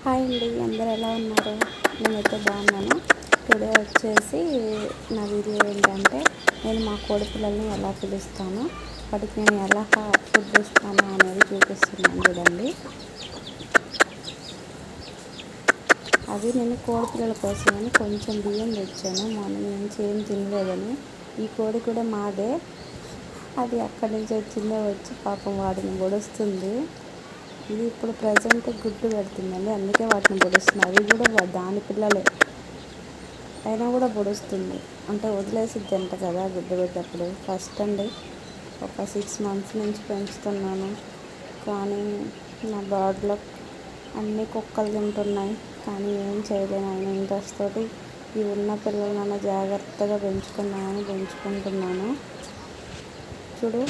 Hi అండి, అందరు ఎలా ఉన్నారు? నేనైతే బాగున్నాను. టుడే వచ్చేసి నా వీడియో ఏంటంటే నేను మా కోడి పిల్లల్ని ఎలా పిలుస్తాను, వాటికి నేను ఎలా ఫుడ్ ఇస్తాను అనేది చూపిస్తున్నాను చూడండి. అది నేను కోడి పిల్లల కోసమని కొంచెం బియ్యం తెచ్చాను. మార్నింగ్ నుంచి ఏం తినలేదని. ఈ కోడి కూడా మాదే, అది అక్కడి నుంచి వచ్చిందో వచ్చి పాపం వాటిని పొడుస్తుంది. ఇది ఇప్పుడు ప్రజెంట్ గుడ్డు పెడుతుందండి, అందుకే వాటిని పొడుస్తుంది. అవి కూడా దాని పిల్లలే అయినా కూడా పొడుస్తుంది. అంటే వదిలేసిద్ది అంట కదా గుడ్డు పెట్టేటప్పుడు. ఫస్ట్ అండి, ఒక 6 months నుంచి పెంచుతున్నాను. కానీ నా బ్యాడ్ లక్, అన్ని కుక్కలు తింటున్నాయి. కానీ ఏం చేయలేను. ఆయన ఇంట్రెస్ట్ తోటి ఈ ఉన్న పిల్లలన్నా జాగ్రత్తగా పెంచుకున్నామని పెంచుకుంటున్నాను. చూడు,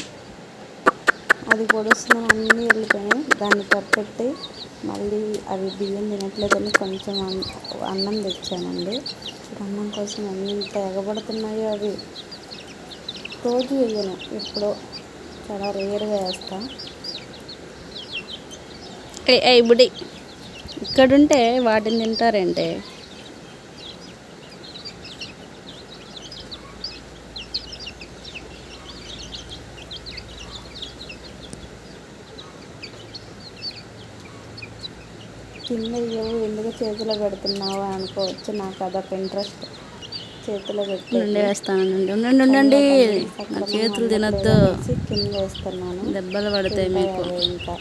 అది పొడుస్తుందని అన్నీ వెళ్ళిపోయినాయి. దాన్ని కప్పెట్టి మళ్ళీ అవి బియ్యం తినట్లేదని కొంచెం అన్నం తెచ్చానండి. అన్నం కోసం ఎంత ఎగబడుతున్నాయో అవి. రోజు వేయను, ఎప్పుడో చాలా రేర్గా వేస్తా. బుడి ఇక్కడుంటే వాటిని తింటారంటే. కింద ఇవ్వవు, ఎందుకు చేతిలో పెడుతున్నావు అని అనుకోవచ్చు. నాకు అదొక ఇంట్రెస్ట్, చేతిలో పెట్టి వేస్తానండి. ఉండండి, చేతులు తినొద్దు, కింద వేస్తున్నాను. దెబ్బలు పడతాయి మీకు. ఇంకా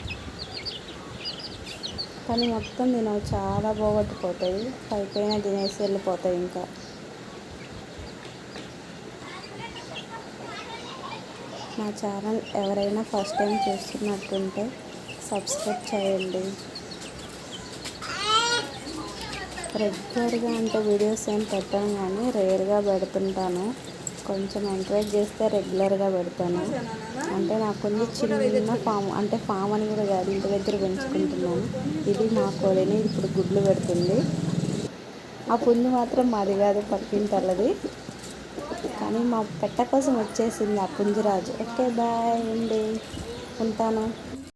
కానీ మొత్తం తినవు, చాలా పోగొట్టుపోతాయి. పైపైన తినేసి వెళ్ళిపోతాయి. ఇంకా నా ఛానల్ ఎవరైనా ఫస్ట్ టైం చూస్తున్నట్టుంటే సబ్స్క్రైబ్ చేయండి. రెగ్యులర్గా అంటే వీడియోస్ ఏం పెట్టాను, కానీ రేర్గా పెడుతుంటాను. కొంచెం ఎంకరేజ్ చేస్తే రెగ్యులర్గా పెడతాను. అంటే నాకుంది చిన్న ఫామ్, అంటే ఫామ్ అని కూడా కాదు, ఇంటి దగ్గర పెంచుకుంటున్నాను. ఇది మా కోడిని ఇప్పుడు గుడ్లు పెడుతుంది. ఆ పుంజు మాత్రం మాది కాదు, పక్కింటల్లది. కానీ మా పెట్ట కోసం వచ్చేసింది ఆ పుంజురాజు. ఓకే, బాయ్ అండి, ఉంటాను.